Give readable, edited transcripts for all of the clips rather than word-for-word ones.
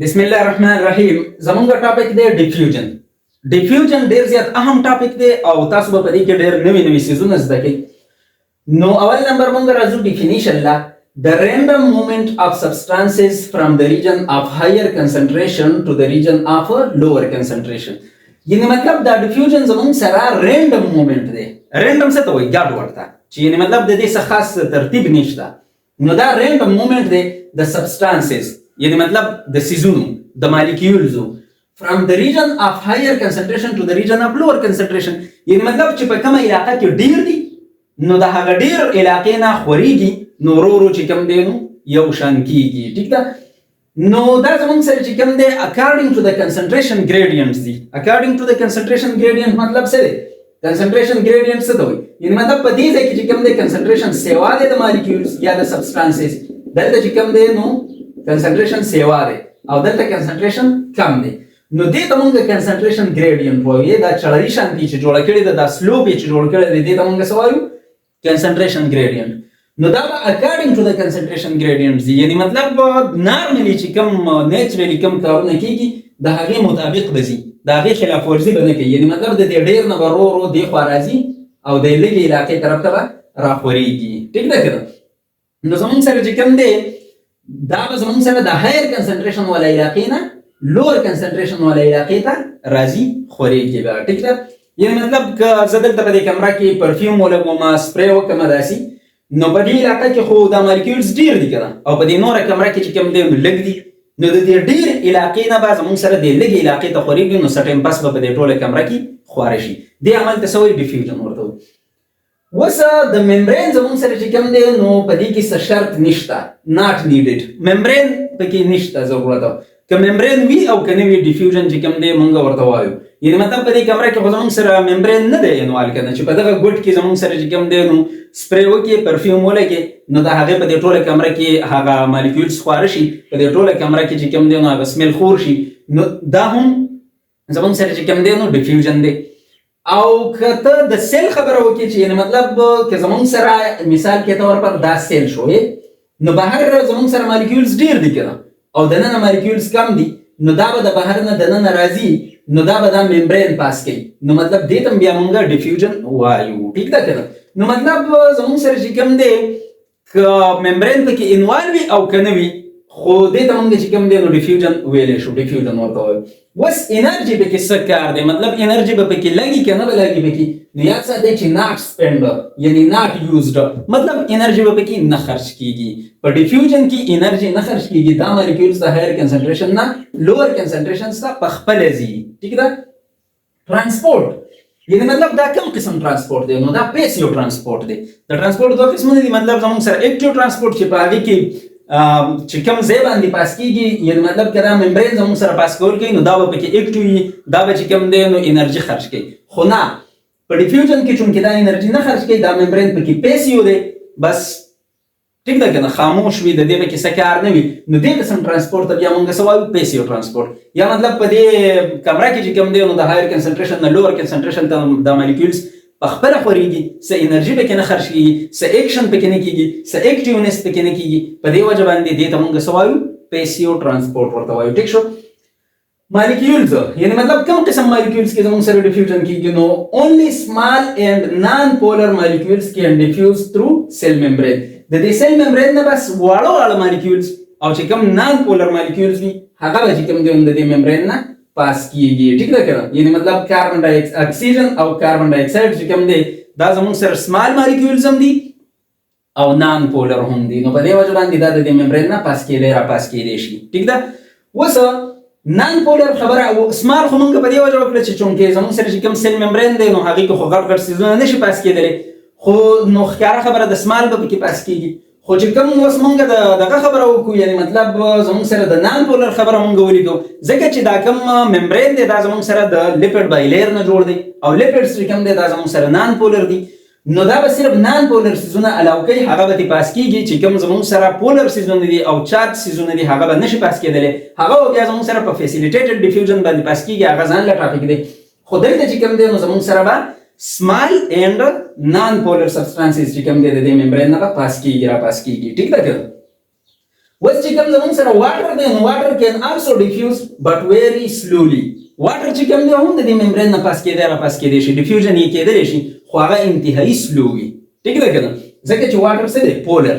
بسم الله الرحمن الرحیم. زمونږ ټاپک دی ډیفیوژن. ډیفیوژن ډیر زیات اهم ټاپک دی او تاسو به په دې کې ډیر نوي نوي څیزونه زده کړئ. نو اول نمبر مونږ راځو ډیفینیشن لا. The random movement of substances from the region of higher concentration to the region of lower concentration. یعنی مطلب دا ډیفیوژن زمونږ سره رینډم موومنت دی. رینډم څه ته وایي؟ ګډ ورته، چې یعنی مطلب د دې څه خاص ترتیب نشته. نو دا رینډم موومنت دی د سبسټانسز، یعنی مطلب د سیزونو د مالیکیولزو from the region of higher concentration to the region of lower concentration. یعنی مطلب چې په کومه علاقه کې ډیر دي نو د هغه ډیر علاقې نه خوريږي نو ورو چې کوم دی نو یو شان کیږي. ټیک ده؟ نو دا زموږ سره چې کوم دی according to the concentration gradients دي. according to the concentration gradient مطلب څه دی؟ concentration gradient څه ته وایي؟ یعنی مطلب په دې ځای کې چې کوم دی concentration سیوا دی د مالیکیولز یا د سبسټانسز، دلته چې کوم دی نو concentration سیوا دی او دلته concentration کم دی. نو دې ته موږ concentration gradient وایو. دا چړهایي شانتي چې جوړه کړې ده، دا سلوپ چې جوړ کړی دی، دې ته موږ څه وایو؟ concentration gradient. نو دا according to the concentration gradient دی، یعنی مطلب نارملی چې کوم نیچرلی کوم کارونه کیږي د هغې مطابق به ځي، د هغې خلاف ورزي به نه کوي. یعنی مطلب د دې ډېر نه به ورو ورو دې خوا راځي او د لږې علاقې طرف ته به راخورېږي. ټیک ده که نه؟ نو زموږ سره چې کوم دی دا به زموږ سره د هایر کنسنټریشن والا علاقې نه لوور کنسنټریشن والا علاقې ته راځي، خورېږي به. ټیک ده؟ یعنی مطلب که زه دلته په دې کمره کې پرفیوم ولګوم، سپری وکړم داسې، نو په دې علاقه کې خو دا مالیکیولز ډېر دي که نه، او په دې نوره کمره کې چې کوم دی نو لږ دي. نو د دې ډېر علاقې نه به زموږ سره د لږې علاقې ته خورېږي، نو څه ټایم پس به په دې ټوله کمره کې خواره شي. دې عمل ته څه وایي؟ ډیفیوژن ورته وایي. وسه د ممبرین زموږ سره چې کوم دی نو په دې کې څه شرط نشته، ناٹ نیډډ. ممبرین پکې نشته ضرورت. که ممبرین وي او که نه وي ډیفیوژن چې کوم دی مونږ ورته وایو. یعنی مطلب په دې کمره کې خو زموږ سره ممبرین نه دی انوال که نه، چې په دغه ګوټ کې زموږ سره چې کوم دی نو سپری وکړي، پرفیوم ولګي، نو د هغې په دې ټوله کمره کې هغه مالیکیولز خواره شي، په دې ټوله کمره کې چې کوم دی نو هغه سمیل خور شي. نو دا هم زموږ سره چې کوم دی نو ډیفیوژن دی. او که ته د سیل خبره وکړي چې یعنی مطلب که زموږ سره مثال کې طور پر دا سیل شوې، نو بهر زموږ سره مالیکیولز ډېر دي که نه، او دننه مالیکیولز کم دي، نو دا به د بهر نه دننه راځي، نو دا به دا ممبرین پاس کوي. نو مطلب دې ته بیا مونږ ډیفیوژن وایو. ټیک ده که نه؟ نو مطلب زموږ سره چې کوم دی که ممبرین پکې انوال وي او که نه وي، خو دې ته مونږ چې کوم دی نو ډیفیوژن ویلی شو، ډیفیوژن ورته وایو. اوس انرژي پکې څه کار دی؟ مطلب انرژي به پکې لګي که نه به لګي پکې؟ نو یاد ساتئ چې ناٹ سپینډ یعنی ناٹ یوزډ، مطلب انرژي به پکې نه خرج کیږي. په ډیفیوژن کې انرژي نه خرج کیږي، دا مالیکیولز د هایر کنسنټریشن نه لوور کنسنټریشنز ته پخپله ځي. ټیک ده؟ ټرانسپورټ یعنی مطلب دا کوم قسم ټرانسپورټ دی؟ نو دا پیسیو ټرانسپورټ دی. د ټرانسپورټ دوه قسمونه دي. مطلب زموږ سره اکټیو ټرانسپورټ چې په هغې کې چې کوم ځای باندې پاس کیږي، یعنی مطلب که دا ممبرین زموږ سره پاس کول کوي، نو دا به پکې اکټیو وي، دا به چې کوم دی نو انرژي خرج کوي. خو نه، په ډیفیوژن کې چونکې دا انرژي نه خرج کوي، دا ممبرین پکې پیسیو دی، بس. ټیک ده که نه؟ خاموش وي، د دې پکې څه کار نه وي. نو دې قسم ټرانسپورټ ته بیا مونږ څه وایو؟ پیسیو ټرانسپورټ. یا مطلب په دې کمره کې چې کوم دی نو د هایر کنسنټریشن نه لوور کنسنټریشن ته د مالیکیولز پخپله خورېږي، څه انرژي پکې نه خرج کېږي، څه ایکشن پکې نه کېږي، څه اکټیونس پکې نه کېږي. په دې وجه باندې دې ته مونږ څه وایو؟ پیسیو ټرانسپورټ ورته وایو. ټیک شو؟ مالیکیولز یعنی مطلب کوم قسم مالیکیولز کې زموږ سره ډیفیوژن کېږي؟ نو اونلی سمال اینڈ نان پولر مالیکیولز کین ډیفیوز تھرو سیل ممبرین. د دې سیل ممبرین نه بس واړه واړه مالیکیولز او چې کوم نان پولر مالیکیولز وي هغه به چې کوم دی د دې ممبرین نه پاس کیږي. ټیک ده که نه؟ یعنی مطلب کاربن ډای اکسیجن او کاربن ډای اکساید چې کوم دی دا زموږ سره سمال مالیکیولز هم دي او نان پولر هم دي. نو په دې وجه باندې دا د دې ممبرین نه پاس کېدی را پاس کېدی شي. ټیک ده؟ اوس نان پولر خبره او سمال خو مونږ په دې وجه وکړه چې چونکې زموږ سره چې کوم سیل ممبرین دی نو هغې کې خو غټ غټ څیزونه نشي پاس کېدلی، خو نو ښکاره خبره د سمال به پکې پاس کېږي. خو چې کوم اوس مونږ دغه خبره وکړو، یعنی مطلب زموږ سره د نان پولر خبره مونږ ولیکو، ځکه چې دا کوم ممبرین دی دا زموږ سره د لیپډ بایلیر نه جوړ دی، او لیپډز چې کوم دی دا زموږ سره نان پولر دی. نو دا به صرف نان پولر سیزونه الاو کوي، هغه به پاس کیږي. چې کوم زموږ سره پولر سیزونه دي او چارج سیزونه دي هغه به نشي پاس کېدلی، هغه بیا زموږ سره په فیسیلیټیټډ ډیفیوژن باندې پاس کیږي. هغه ځان له ټاپک دی. خو دلته چې کوم دی نو زموږ سره به small and non polar substances چې کوم دی د دې ممبرین نه پاس کیږي، را پاس کیږي. ټیک ده که؟ اوس چې کوم زمونږ سره واټر دی نو واټر کین آلسو ډیفیوز بټ ویری سلولی. واټر چې کوم دی هم د دې ممبرین نه پاس کېدی را پاس کېدی شي، ډیفیوژن یې کېدلی شي خو هغه انتهایی سلو وي. ټیک ده که نه؟ ځکه چې واټر څه دی پولر،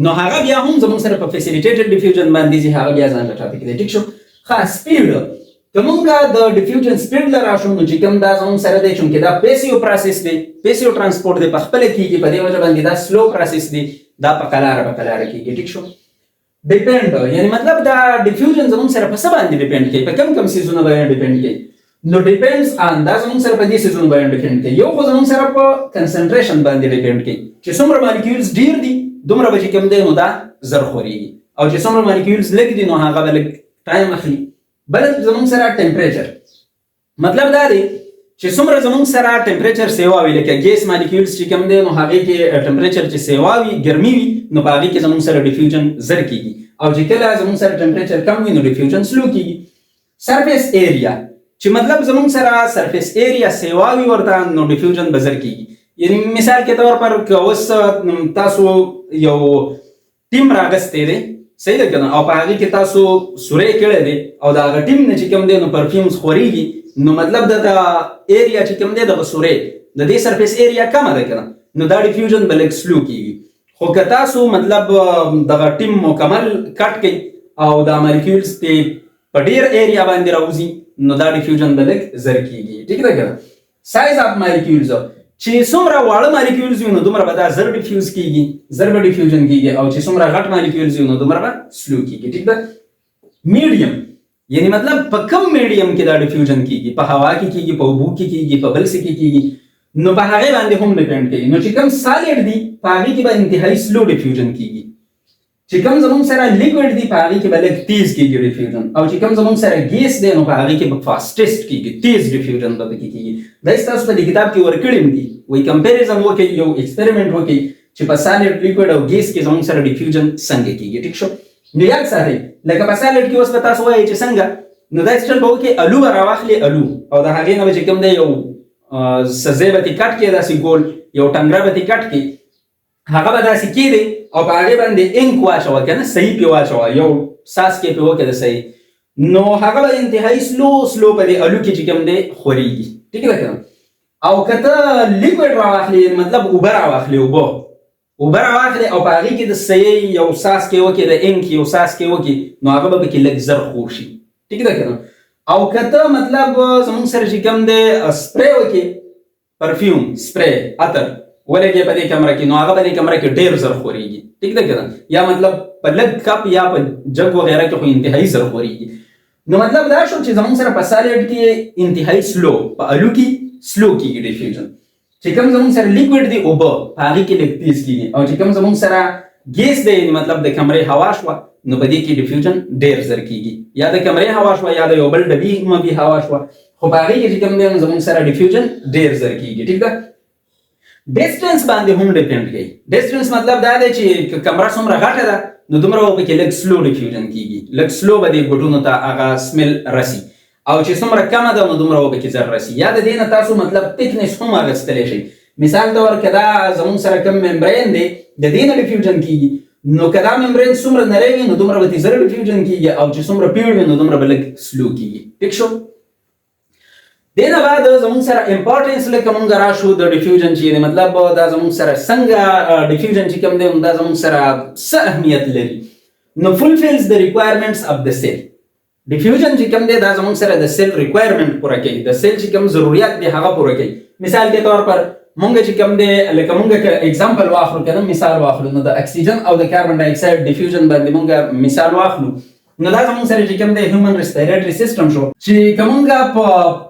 نو هغه بیا هم زمونږ سره په فیسیلیټیټډ ډیفیوژن باندې ځي، هغه بیا ځان له ټاپک دی. ټیک شو. ښه سپیډ، که مونږ د ډیفیوژن سپیډ له راشو نو چې کوم دا زمونږ سره دی چونکې دا پیسیو پروسس دی، پیسیو ترانسپورټ دی، په خپله کېږي، په دې وجه باندې دا سلو پروسس دی، دا په قلاره کېږي. ټیک شو. ډیپینډ یعنی مطلب دا ډیفیوژن زمونږ سره په څه باندې ډیپینډ کوي، په کم سیزونه باندې ډیپینډ کوي. نو ډیپینډز آن دا زمونږ سره په دې سیزون باندې ډیپینډ کوي. یو خو زمونږ سره په کنسنټریشن باندې ډیپینډ کوي، چې څومره مالیکیولز ډیر دي دومره به چې کوم دی نو دا زر خورېږي، او چې څومره مالیکیولز لږ دي نو هغه به لږ ټایم اخلي. بل زمونږ سره ټمپریچر، مطلب دا دی چې څومره زمونږ سره ټمپریچر سیوا وي، لکه ګیس مالیکیولز چې کوم دی نو هغې کې ټمپریچر چې سیوا وي، ګرمي وي، نو په هغې کې زمونږ سره ډیفیوژن زر کېږي، او چې کله زمونږ سره ټمپریچر کم وي نو ډیفیوژن سلو کېږي. سرفیس ایریا چې مطلب زمونږ سره سرفیس ایریا سیوا وي ورته نو ډیفیوژن به زر کېږي. یعنی مثال کے طور پر که اوس تاسو یو ټیم راغستی دی، صحیح ده که نه، او په هغې کې تاسو سوری کړی دی او د هغه ټیم نه چې کوم دی نو پرفیومز خورېږي، نو مطلب د ایریا چې کوم دی دغه سوری د دې سرفیس ایریا کمه ده که نه، نو دا ډیفیوژن به لږ سلو کېږي. خو که تاسو مطلب دغه ټیم مکمل کټ کوئ او دا مالیکیولز پې په ډېر ایریا باندې راوځي نو دا ډیفیوژن به لږ زر کېږي. ټیک ده که نه؟ سایز آف مالیکیولز چې څومره واړه مالیکیولز وي نو دومره به دا زر ډیفیوز کېږي، زر به ډیفیوژن کېږي، او چې څومره غټ مالیکیولز وي نو دومره به سلو کېږي. ټیک ده؟ میډیم یعنی مطلب په کم میډیم کې دا ډیفیوژن کېږي، په هوا کې کېږي، په اوبو کې کېږي، په بل څه کې کېږي، نو په هغې باندې هم ډیپینډ کوي. نو چې کوم سالډ دي په هغې کې به انتهایي سلو ډیفیوژن کېږي، چې کوم زمونږ سره لیکوډ دی په هغې کې به لږ تیز کېږي ډیفیوژن، او چې کوم زمونږ سره ګیس دی نو په هغې کې به فاسټسټ کېږي، تیز ډیفیوژن به پکې کېږي. دا ستاسو په دې کتاب کې ورکړي هم دي، وایي کمپیریزن وکړئ، یو ایکسپریمنټ وکړئ چې په سالډ، لیکوډ او ګیس کې زمونږ سره ډیفیوژن څنګه کېږي. ټیک شو. نو یاد ساتئ لکه په سالډ کې اوس به تاسو وایئ چې څنګه، نو دا چل به وکړئ الو به راواخلئ الو، او د هغې نه به چې کوم دی یو څه ځای به ترې کټ کړئ داسې ګول، یو ټنګره به ترې کټ کړئ، هغه به داسې کېدی او په هغې باندې انک واچوه که نه، صحیح پرې واچوه، یو څاڅکی پرې وکړه د صحیح، نو هغه به انتهایي سلو په دې الو کې چې کوم دی خورېږي. ټیک ده که نه؟ او که ته لیکوډ راواخلې مطلب اوبه راواخلې، اوبه راواخلې او په هغې کې د صحیح یو څاڅکی وکړې، د انک یو څاڅکی وکړې، نو هغه به پکې لږ زر خور شي. ټیک ده که نه؟ او که ته مطلب زمونږ سره چې کوم دی سپری وکړې، پرفیوم سپری عطر ولګې په دې کمره کې، نو هغه په دې کمره کې ډېر زر خورېږي. ټیک ده که نه؟ یا مطلب په لږ کپ یا په جګ وغیره کې خو انتهایي زر خورېږي. نو مطلب دا شو چې زمونږ سره په سالډ کې انتهایي سلو، په الو کې سلو کېږي ډیفیوژن. چې کوم زمونږ سره لیکوډ دی اوبه، په هغې کې لږ تیز کېږي، او چې کوم زمونږ سره ګیس دی مطلب د کمرې هوا شوه نو په دې کې ډیفیوژن ډېر زر کېږي، یا د کمرې هوا شوه یا د یو بل ډبي مبي هوا شوه، خو په هغې کې چې کوم دی زمونږ سره ډیفیوژن ډېر زر کېږي. ټیک ده؟ ډسټنس باندې هم ډیپینډ کوي. ډسټنس مطلب دا دی چې کمره څومره غټه ده نو دومره به پکې لږ سلو ډیفیوژن کېږي، لږ سلو به دې ګوټونو ته هغه سمیل رسي، او چې څومره کمه ده نو دومره به پکې زر رسي. یا د دې نه تاسو مطلب تکنس هم اخیستلی شئ. مثال طور که دا زمونږ سره کوم ممبرین دی د دې نه ډیفیوژن کېږي، نو که دا ممبرین څومره نری وي نو دومره به ترې زر ډیفیوژن کېږي، او چې څومره پیړ وي نو دومره به لږ سلو کېږي. ټیک شو. دې نه بعد زمونږ سره امپارټنس لکه مونږ راشو د ډیفیوژن چې مطلب دا زمونږ سره څنګه ډیفیوژن چې کوم دی دا زمونږ سره څه اهمیت لري. نو فولفیلز د ریکوایرمنټس اف د سیل. ډیفیوژن چې کوم دی دا زمونږ سره د سیل ریکوایرمنټ پوره کوي، د سیل چې کوم ضرورت دی هغه پوره کوي. مثال کے طور پر مونږ چې کوم دی لکه مونږ که اگزامپل واخلو که نه، مثال واخلو، نو د اکسیجن او د کاربن ډای اکساید ډیفیوژن باندې مونږ مثال واخلو، نو دا زمونږ سره چې کوم دی هیومن ریسپیریټري سیسټم شو، چې که مونږ په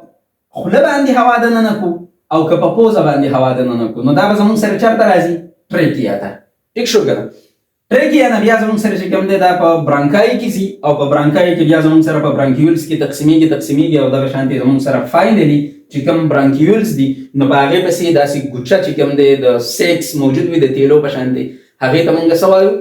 خوله باندې هوا دننه کو او که په پوزه باندې هوا دننه کو، نو دا به زمونږ سره چېرته راځي؟ ټریکیا ته. ټیک شو که نه؟ ټریکیا نه بیا زمونږ سره چې کوم دی دا په برانکای کې ځي، او په برانکای کې بیا زمونږ سره په برانکیولز کې تقسیمیږي، او دغه شانتې زمونږ سره فاینلي چې کوم برانکیولز دي نو په هغې پسې داسې ګوچه چې کوم دی د سیکس موجود وي د تیلو په شانتې، هغې ته مونږ څه وایو؟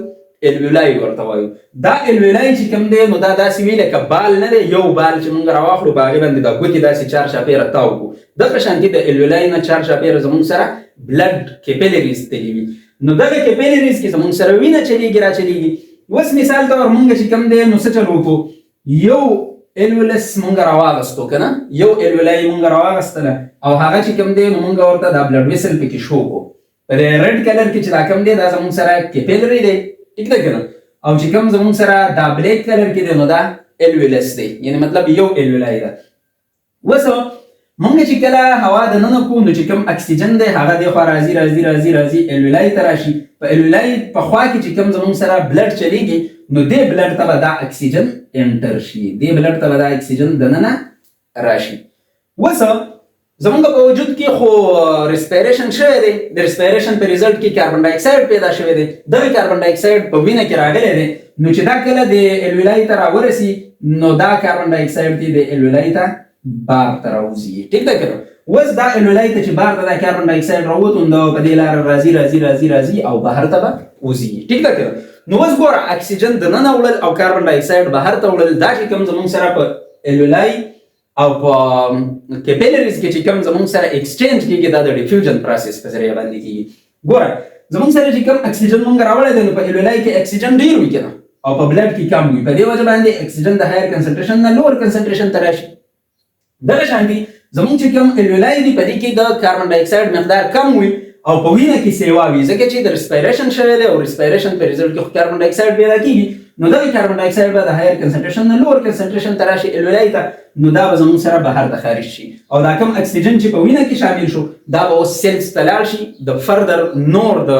الویلای ورته وایو. دا الویلای چې کوم دی نو دا داسې وي لکه بال نه دی، یو بال چې مونږ راواخلو په هغې باندې دا ګوتې داسې چار چاپېره تاو کړو، دغه شانتې د الویلای نه چار چاپېره زمونږ سره بلډ کیپیلریز تللي وي. نو دغه کیپیلریز کې زمونږ سره وینه چلیږي را چلیږي، اوس مثال تور مونږ چې کوم دی نو څه چل وکړو یو الولس مونږ راواغستو که نه یو الولای مونږ راواغستله او هغه چې کوم دی نو مونږ ورته دا بلډ ویسل پکې شو کړو په ریډ کلر کې چې دا کوم دی دا زمونږ سره کیپیلري دی ټیک ده که نه او چې کوم زمونږ سره دا بلیک کلر کې دی نو دا الولس دی یعنی مطلب یو الولای ده. اوس مونږ چې کله هوا دننه کوو نو چې کوم اکسیجن دی هغه دی خوا راځي راځي راځي راځي الولای ته راشي په الولای په خوا کې چې کوم زمونږ سره بلډ چلیږي نو دې بلډ ته به دا اکسیجن انټر شي دې بلډ ته به دا اکسیجن دننه راشي. اوس زمونږ په وجود کې خو ریسپیریشن شوی دی د ریسپیریشن په ریزلټ کې کاربن ډای اکساید پیدا شوی دی دغه کاربن ډای اکساید په وینه کې راغلی دی نو چې دا کله د الولای ته راورسي نو دا کاربن ډای اکساید دی د الولای ته بار ته راوځي ټیک ده که نه. اوس دا الولای ته چې بار ته دا کاربن ډای اکساید راووتو نو په دې لاره راځي راځي راځي راځي او بهر ته به وځي ټیک ده که نه. نو اوس ګوره اکسیجن دننه وړل او کاربن ډای اکساید بهر ته وړل دا چې کوم زمونږ سره په الولای او په کیپیلریز کې چې کوم زمونږ سره ایکسچینج کېږي دا د ډیفیوژن پروسس په ذریعه باندې کېږي. ګوره زمونږ سره چې کوم اکسیجن مونږ راوړی دی نو په الولای کې اکسیجن ډېر وي که نه او په بلډ کې کم وي په دې وجه باندې اکسیجن د هایر کنسنټریشن نه لوور کنسنټریشن ته راشي. دغه شانتي زمونږ چې کوم الولای دي په دې کې د کاربن ډای اکساید مقدار کم وي او په وینه کې سیوا وي ځکه چې د ریسپیریشن شوی دی او ریسپیریشن په ریزلټ کې کاربن ډای اکساید پیدا کېږي نو دغه کاربن ډای اکساید به د هایر کنسنټریشن نه لوور کنسنټریشن ته راشي الولای ته نو دا به زمونږ سره بهر ته خارج شي او دا کوم اکسیجن چې په وینه کې شامل شو دا به اوس سیلز ته لاړ شي د فردر نور د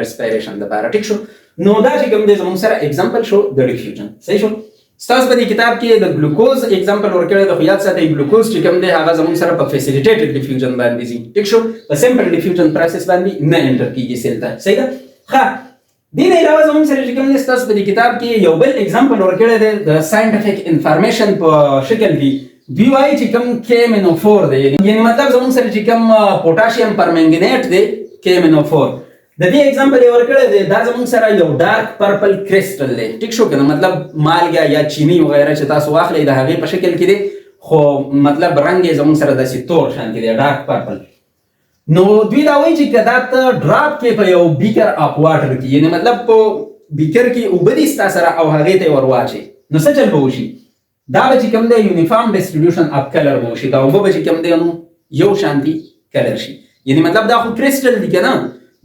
ریسپیریشن دپاره ټیک شو. نو دا چې کوم دی زمونږ سره اگزامپل شو د ډیفیوژن صحیح شو. ستاسو په دې کتاب کې د ګلوکوز اگزامپل ورکړی د خو یاد ساتئ ګلوکوز چې کوم دی هغه زمونږ سره په فیسیلیټیټډ ډیفیوژن باندې ځي ټیک شو په سمپل ډیفیوژن پروسس باندې نه انټر کېږي سیل ته صحیح ده. ښه دې نه علاوه زمونږ سره چې کوم دی ستاسو په دې کتاب کې یو بل اگزامپل ورکړی دی د ساینټیفیک انفارمیشن په شکل کې دوی وایي چې کوم KMnO4 دی یعنی مطلب زمونږ سره چې کوم پوټاشیم پرمنګنیټ دی KMnO4 د دې اگزامپل یې ورکړی دی دا زمونږ سره یو ډارک پرپل کرسټل دی ټیک شو که نه مطلب مالګه یا چینی وغیره چې تاسو واخلئ د هغې په شکل کې دی خو مطلب رنګ یې زمونږ سره داسې تور شانتې دی ډارک پرپل. نو دوی دا وایي چې که دا ته ډراپ کې په یو بیکر اف واټر کې یعنې مطلب په بیکر کې اوبه دي ستا سره او هغې ته یې ور واچئ نو څه چل به وشي دا به چې کوم دی یونیفارم ډسټریبیوشن اف کلر به وشي دا اوبه به چې کوم دی نو یو شانتي کلر شي یعنې مطلب دا خو کرسټل دي که نه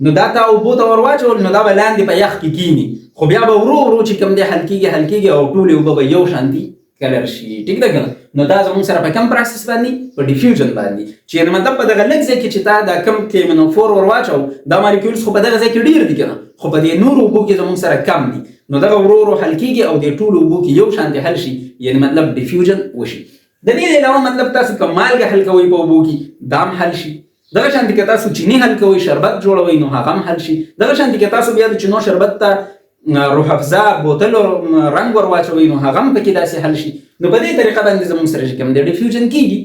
نو دا ته اوبو ته ور واچول نو دا به لاندې په یخ کې کینی خو بیا به ورو ورو چې کوم دی حل کېږي او ټولې اوبه به یو شانتي کلر شي ټیک ده که نه. نو دا زمونږ سره په کوم پروسس باندې په ډیفیوژن باندې چې یعنې مطلب په دغه لږ ځای کې چې تا دا کوم KMnO4 ور واچو دا مالیکولز خو په دغه ځای کې ډېر دي که نه خو په دې نورو اوبو کې زمونږ سره کم دي نو دغه ورو ورو حل کېږي او دې ټولو اوبو کې یو شانتې حل شي یعنې مطلب ډیفیوژن وشي. د دې علاوه مطلب تاسو که مالګه حل کوئ په اوبو کې دا هم حل شي دغه شانتې که تاسو چینی حل کوئ شربت جوړوئ نو هغه هم حل شي. دغه شانتې که تاسو بیا د چینو شربت ته روح افزا بوتل رنګ ور واچوئ نو هغه هم پکې داسې حل شي. نو په دې طریقه باندې زموږ سره چې کوم دی ډیفیوژن کېږي.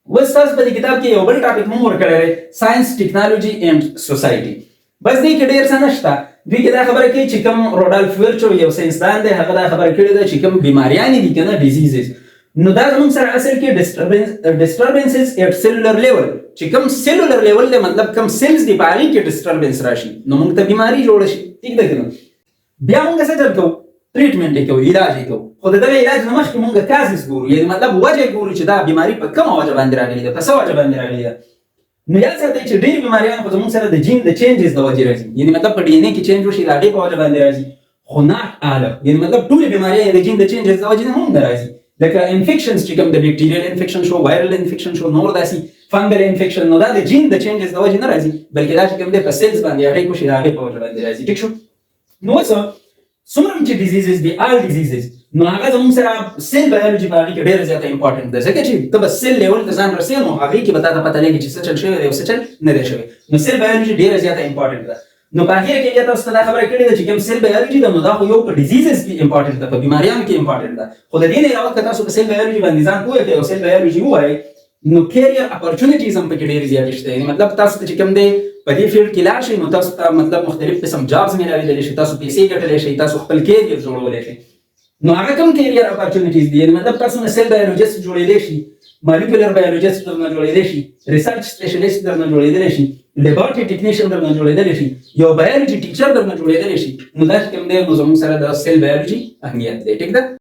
اوس تاسو په دې کتاب کې یو بل ټاپک هم ورکړی دی ساینس ټیکنالوجي اینډ سوسایټي بس دې کې ډېر څه نشته دوی کې دا خبره کوي چې کوم روډالف ویرچو یو ساینسدان دی هغه دا خبره کړې ده چې کوم بیماریانې دي که نه ډیزیزز نو دا زموږ سره اصل کې ډسټربنسز ایټ سیلولر لیول چې کوم سیلولر لیول دی مطلب کوم سیلز دي په هغې کې ډسټربنس راشي نو موږ ته بیماري جوړه شي ټیک ده که نه. بیا موږ څه چل کوو ټریټمنټ یې کوو علاج یې کوو خو د دغه علاج نه مخکې موږ کازز ګورو یعنې مطلب وجه ګورو چې دا بیماري په کومه وجه باندې راغلې ده په څه وجه باندې راغلې ده. نو یاد ساتئ چې ډېرې بیماریان خو زموږ سره د جین د چینجز د وجې راځي یعنې مطلب په DNA کې چینج وشي د هغې په وجه باندې راځي خو not all یعنې مطلب ټولې بیماریان د جین د چینجز د وجې نه هم نه راځي لکه انفیکشنز چې کوم د بیکټیریل انفیکشن شو وایرل انفیکشن شو نور داسې فنګل انفیکشن نو دا د جین د چینجز د وجې نه راځي بلکې دا چې کوم دی په سیلز باندې هغې وشي د هغې په وجه باندې راځي ټیک شو. نو اوس څومره چې ډیزیزز دي آل ډیزیزز نو هغه زموږ سره سیل بایولوژي په هغې کې ډېره زیاته امپارټنټ ده ځکه چې ته به سیل لیول ته ځان رسې نو هغې کې به تا ته پته لګي چې څه چل شوی دی او څه چل نه دی شوی نو سیل بایولوژي ډېره زیاته امپارټنټ ده. نو په هغې کې بیا تاسو ته دا خبره کړې ده چې کوم سیل بایولوژي ده نو دا خو یو په ډیزیزز کې امپارټنټ ده په بیماریانو کې امپارټنټ ده خو د دې نه علاوه که تاسو په سیل بایولوژي باندې ځان پوه کړئ او سیل بایولوژي ووایئ نو کیریئر اپورچونیټیز هم پکې ډېرې زیاتې شته یعنې مطلب تاسو ته چې کوم دی په دې فیلډ کې لاړ شئ نو تاسو ته مطلب مختلف قسم جابز میلاویدلی شي تاسو پیسې ګټلی شئ تاسو خپل کیریئر جوړولی شئ نو هغه کوم کیریئر اپورچونیټیز دي یعنې مطلب تاسو نه سیل بایولوژیست جوړېدی شي مالیکولر بایولوژیست درنه جوړېدلی شي، ریسرچ سپیشلیست درنه جوړېدلی شي، لیبارټري ټیکنیشن درنه جوړېدلی شي، یو بایولوژي ټیچر درنه جوړېدلی شي. نو دا چې کوم دی نو زموږ سره د سیل بایولوژي اهمیت دی. ټیک ده.